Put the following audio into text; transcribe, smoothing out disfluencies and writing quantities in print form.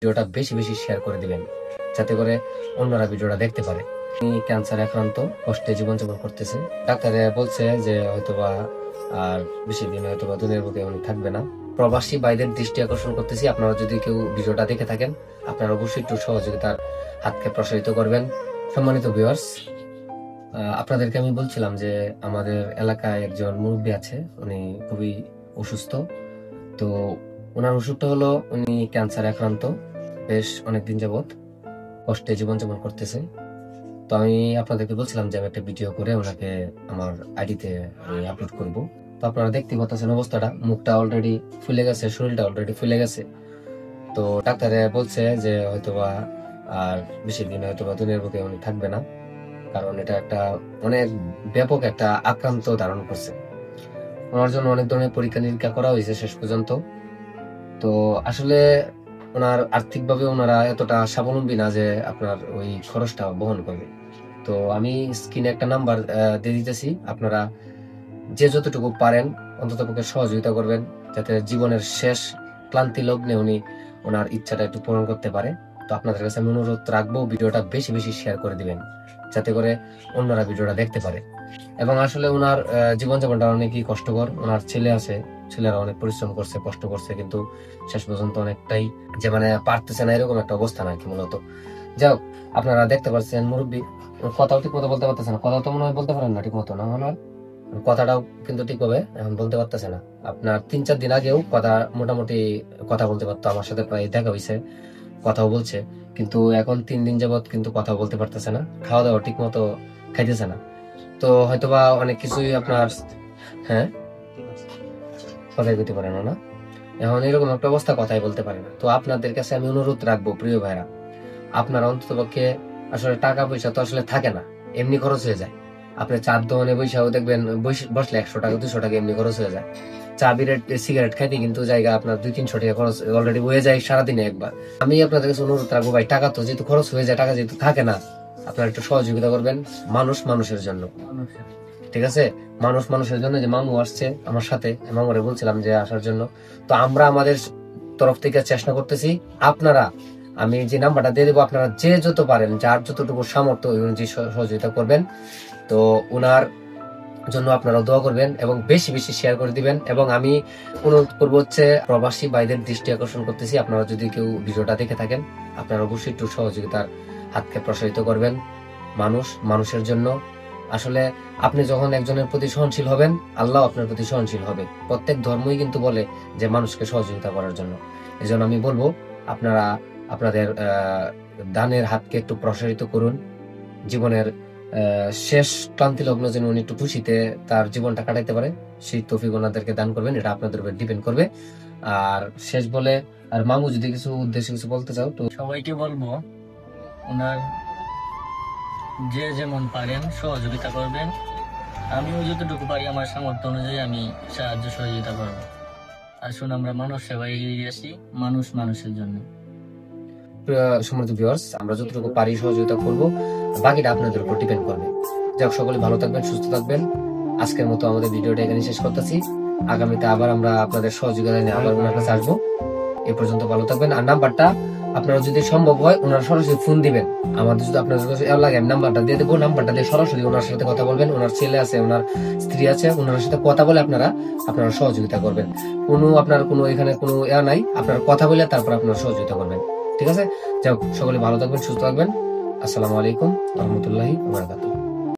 ভিডিওটা বেশি বেশি শেয়ার করে দিবেন, যাতে করে অন্যরা ভিডিওটা দেখতে পারে। উনি ক্যান্সার আক্রান্ত, কষ্টে জীবনযাপন করতেছে। ডাক্তারে বলছে যে হয়তোবা আর বেশি দিন হয়তোবা দুনিয়ার বুকে উনি থাকবে না। প্রবাসী ভাইদের দৃষ্টি আকর্ষণ করতেছি, আপনারা যদি কেউ ভিডিওটা দেখে থাকেন, আপনারা অবশ্যই একটু সহযোগিতার হাতকে প্রসারিত করবেন। সম্মানিত ভিউয়ার্স, আপনাদেরকে আমি বলছিলাম যে আমাদের এলাকায় একজন মুরব্বী আছে, উনি খুবই অসুস্থ। তো ওনার অসুখটা হলো, উনি ক্যান্সারে আক্রান্ত, বেশ অনেকদিন যাবৎ কষ্টে জীবনযাপন করতেছে। তো আমি আপনাদেরকে বলছিলাম যে আমি একটা ভিডিও করে ওনাকে আমার আইডিতে আপলোড করব। তো আপনারা দেখতে পাচ্ছেন অবস্থাটা, মুখটা অলরেডি ফুলে গেছে, শরীরটা অলরেডি ফুলে গেছে। তো ডাক্তারে বলছে যে হয়তোবা আর বেশি দিন হয়তোবা দুনিয়ার বুকে উনি থাকবে না, কারণ এটা একটা অনেক ব্যাপক একটা আক্রান্ত ধারণ করছে। ওনার জন্য অনেক ধরনের পরীক্ষা নিরীক্ষা করা হয়েছে শেষ পর্যন্ত। তো আসলে ওনার আর্থিকভাবে ওনারা এতটা স্বাবলম্বী না যে আপনার ওই খরচটা বহন করবে। তো আমি স্ক্রিনে একটা নাম্বার দিয়ে দিতেছি, আপনারা যে যতটুকু পারেন অন্ততপক্ষে সহযোগিতা করবেন, যাতে জীবনের শেষ ক্লান্তি লগ্নে উনি ওনার ইচ্ছাটা একটু পূরণ করতে পারে। তো আপনাদের কাছে আমি অনুরোধ রাখবো, ভিডিওটা বেশি বেশি শেয়ার করে দিবেন, যাতে করে অন্যরা ভিডিওটা দেখতে পারে। এবং আসলে ওনার জীবনযাপনটা অনেকই কষ্টকর। ওনার ছেলে আছে, ছেলেরা অনেক পরিশ্রম করছে, কষ্ট করছে, কিন্তু শেষ পর্যন্ত অনেকটাই যে মানে পারতেছে না, এরকম একটা অবস্থা নাকি মূলত। যাই হোক, আপনারা দেখতে পাচ্ছেন মুরব্বী কথাও ঠিক মতো বলতে পারতেছে না, কথাও তো মনে হয় বলতে পারেন না ঠিক মতো, না মনে হয় কথাটাও কিন্তু ঠিকভাবে এখন বলতে পারতেছে না। আপনার 3-4 দিন আগেও কথা মোটামুটি কথা বলতে পারতো, আমার সাথে প্রায় দেখা হয়েছে, কথাও বলছে, কিন্তু এখন 3 দিন যাবত কিন্তু কথাও বলতে পারতেছে না, খাওয়া দাওয়া ঠিক মতো খাইতেছে না। তো হয়তোবা অনেক কিছুই আপনার, হ্যাঁ, কথাই বলতে পারেন না, এখন এরকম একটা অবস্থা, কথাই বলতে পারে না। তো আপনাদের কাছে আমি অনুরোধ রাখবো, প্রিয় ভাইরা, আপনারা অন্ততপক্ষে, আসলে টাকা পয়সা তো আসলে থাকে না, এমনি খরচ হয়ে যায়। আপনি চার দোকানে বৈশাও দেখবেন, বসলে 100 টাকা 200 টাকা এমনি খরচ হয়ে যায়। চা বিরেট সিগারেট খাইতে কিন্তু জায়গা আপনার 200-300 টাকা খরচ অলরেডি হয়ে যায় সারাদিনে একবার। আমি আপনাদের কাছে অনুরোধ রাখবো ভাই, টাকা তো যেহেতু খরচ হয়ে যায়, টাকা যেহেতু থাকে না, আপনারা একটু সহযোগিতা করবেন। মানুষ মানুষের জন্য, ঠিক আছে? মানুষ মানুষের জন্য। যে মামু আসছে আমার সাথে, মামুরে বলছিলাম যে আসার জন্য। তো আমরা আমাদের তরফ থেকে চেষ্টা করতেছি। আপনারা, আমি যে নাম্বারটা দিয়ে দেবো, আপনারা যে যত পারেন, যার যতটুকু সামর্থ্য ওই অনুযায়ী সহযোগিতা করবেন। তো ওনার জন্য আপনারা দোয়া করবেন এবং বেশি বেশি শেয়ার করে দিবেন। এবং আমি অনুরোধ করবো হচ্ছে, প্রবাসী ভাইদের দৃষ্টি আকর্ষণ করতেছি, আপনারা যদি কেউ ভিডিওটা দেখে থাকেন, আপনারা অবশ্যই একটু সহযোগিতার হাতকে প্রসারিত করবেন। মানুষ মানুষের জন্য। আসলে আপনি যখন একজনের প্রতি সহনশীল হবেন, আল্লাহ আপনার প্রতি সহনশীল হবে। প্রত্যেক ধর্মই কিন্তু বলে যে মানুষকে সহযোগিতা করার জন্য। এই জন্য আমি বলবো, আপনারা আপনাদের দানের হাতকে একটু প্রসারিত করুন। জীবনের শেষ ক্লান্তি লগ্ন যেন উনি একটু খুশিতে তার জীবনটা কাটাইতে পারে, সেই তৌফিক ওনাদেরকে দান করবেন। এটা আপনাদের উপর ডিপেন্ড করবে। আর শেষ বলে, আর মামু যদি কিছু উদ্দেশ্যে কিছু বলতে চাও তো। সবাইকে বলবো, ওনার যে যেমন পারেন সহযোগিতা করবেন। আমিও যতটুকু পারি আমার সামর্থ্য অনুযায়ী আমি সাহায্য সহযোগিতা করবো। আসুন আমরা মানুষ সেবায় এগিয়ে আসি, মানুষ মানুষের জন্য। সম্মানিত ভিউয়ার্স, আমরা যতটুকু পারি সহযোগিতা করব, বাকিটা আপনাদের উপর ডিপেন্ড করবে। যাক, সকলে ভালো থাকবেন, সুস্থ থাকবেন। আজকের মতো আমাদের ভিডিওটা এখানে শেষ করতেছি। আগামীতে আবার আমরা আপনাদের সহযোগিতা নিয়ে আবার ওনার কাছে আসবো। এ পর্যন্ত ভালো থাকবেন। আর নাম্বারটা আপনারা যদি সম্ভব হয় ওনার সরাসরি ফোন দিবেন। আমাদের যদি আপনাদের কাছে লাগে, আমি নাম্বারটা দিয়ে দেবো, নাম্বারটা দিয়ে সরাসরি ওনার সাথে কথা বলবেন। ওনার ছেলে আছে, ওনার স্ত্রী আছে, ওনার সাথে কথা বলে আপনারা সহযোগিতা করবেন। আপনার কোনো এখানে কোনো নাই, আপনারা কথা বলে তারপর আপনারা সহযোগিতা করবেন, ঠিক আছে? যাই হোক, সকলে ভালো থাকবেন, সুস্থ থাকবেন। আসসালামু আলাইকুম ওয়া রাহমাতুল্লাহি ওয়া বারাকাতুহু।